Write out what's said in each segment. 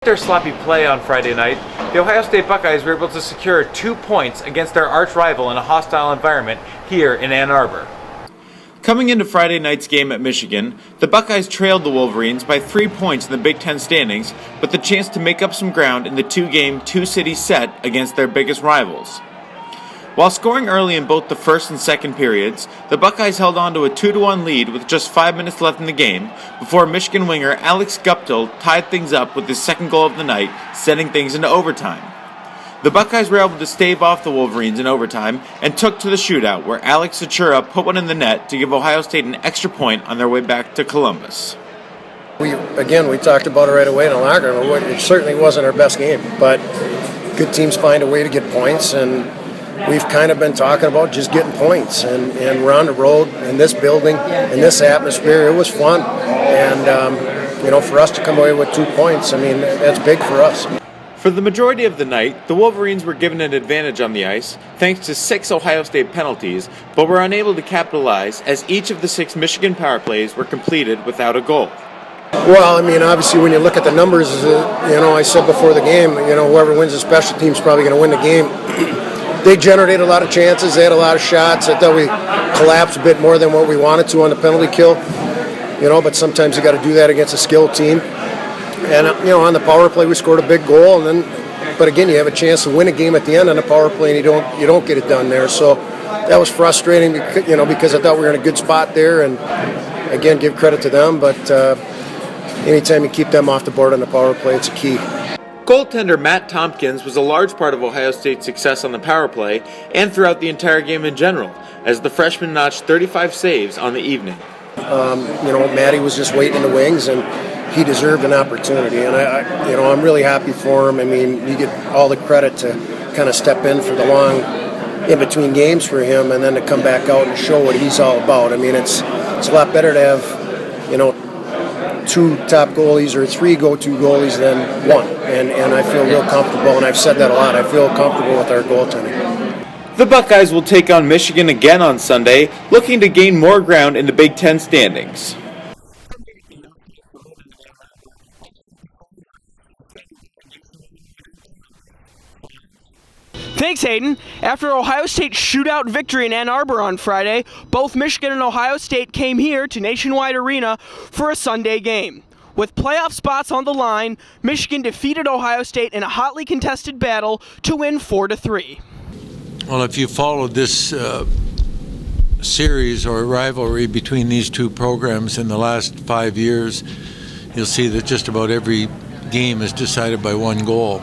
their sloppy play on Friday night, the Ohio State Buckeyes were able to secure 2 points against their arch rival in a hostile environment here in Ann Arbor. Coming into Friday night's game at Michigan, the Buckeyes trailed the Wolverines by 3 points in the Big Ten standings, with the chance to make up some ground in the two-game, two-city set against their biggest rivals. While scoring early in both the first and second periods, the Buckeyes held on to a 2-1 lead with just 5 minutes left in the game before Michigan winger Alex Guptill tied things up with his second goal of the night, sending things into overtime. The Buckeyes were able to stave off the Wolverines in overtime and took to the shootout, where Alex Sachura put one in the net to give Ohio State an extra point on their way back to Columbus. We talked about it right away in the locker room. It certainly wasn't our best game, but good teams find a way to get points, and we've kind of been talking about just getting points, and we're on the road in this building, in this atmosphere. It was fun, and for us to come away with 2 points, I mean, that's big for us. For the majority of the night, the Wolverines were given an advantage on the ice thanks to 6 Ohio State penalties, but were unable to capitalize as each of the 6 Michigan power plays were completed without a goal. Well, I mean, obviously when you look at the numbers, I said before the game, whoever wins the special team is probably going to win the game. They generated a lot of chances. They had a lot of shots. I thought we collapsed a bit more than what we wanted to on the penalty kill. But sometimes you got to do that against a skilled team. And on the power play, we scored a big goal. But again, you have a chance to win a game at the end on the power play, and you don't get it done there. So that was frustrating, because I thought we were in a good spot there. And again, give credit to them. But anytime you keep them off the board on the power play, it's a key. Goaltender Matt Tompkins was a large part of Ohio State's success on the power play and throughout the entire game in general, as the freshman notched 35 saves on the evening. Matty was just waiting in the wings, and he deserved an opportunity, and I'm really happy for him. I mean, you get all the credit to kind of step in for the long in-between games for him, and then to come back out and show what he's all about. I mean, it's a lot better to have, 2 top goalies or 3 go-to goalies than 1, and I feel real comfortable, and I've said that a lot. I feel comfortable with our goaltending. The Buckeyes will take on Michigan again on Sunday, looking to gain more ground in the Big Ten standings. Thanks, Hayden. After Ohio State's shootout victory in Ann Arbor on Friday, both Michigan and Ohio State came here to Nationwide Arena for a Sunday game. With playoff spots on the line, Michigan defeated Ohio State in a hotly contested battle to win 4-3. Well, if you followed this series or rivalry between these two programs in the last 5 years, you'll see that just about every game is decided by 1 goal.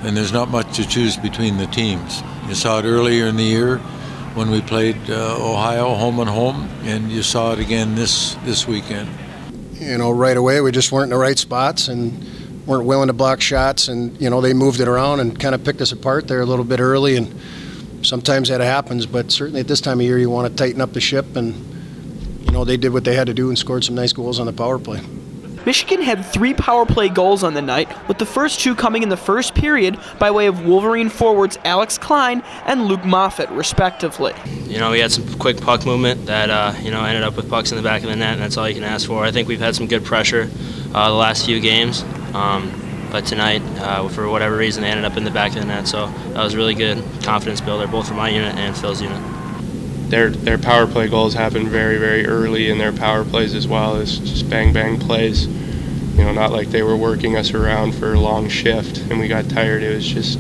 And there's not much to choose between the teams. You saw it earlier in the year when we played Ohio home and home, and you saw it again this weekend. Right away we just weren't in the right spots and weren't willing to block shots, and they moved it around and kind of picked us apart there a little bit early, and sometimes that happens, but certainly at this time of year you want to tighten up the ship, and they did what they had to do and scored some nice goals on the power play. Michigan had 3 power play goals on the night, with the first 2 coming in the first period by way of Wolverine forwards Alex Klein and Luke Moffitt, respectively. We had some quick puck movement that, ended up with pucks in the back of the net, and that's all you can ask for. I think we've had some good pressure the last few games, but tonight, for whatever reason, they ended up in the back of the net, so that was really good confidence builder, both for my unit and Phil's unit. Their power play goals happen very, very early in their power plays as well. It's just bang plays. Not like they were working us around for a long shift and we got tired. It was just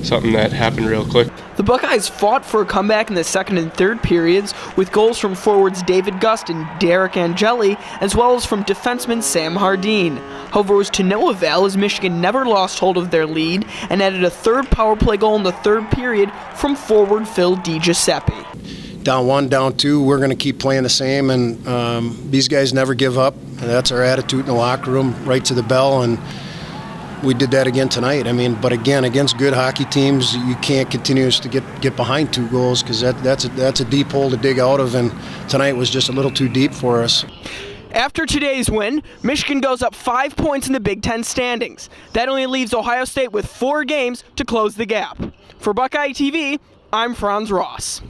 something that happened real quick. The Buckeyes fought for a comeback in the second and third periods with goals from forwards David Gust and Derek Angeli, as well as from defenseman Sam Hardeen. However, it was to no avail as Michigan never lost hold of their lead and added a 3rd power play goal in the 3rd period from forward Phil DiGiuseppe. Down 1, down 2, we're going to keep playing the same, and these guys never give up. And that's our attitude in the locker room, right to the bell, and we did that again tonight. I mean, but again, against good hockey teams, you can't continue to get behind 2 goals, because that's a deep hole to dig out of, and tonight was just a little too deep for us. After today's win, Michigan goes up 5 points in the Big Ten standings. That only leaves Ohio State with 4 games to close the gap. For Buckeye TV, I'm Franz Ross.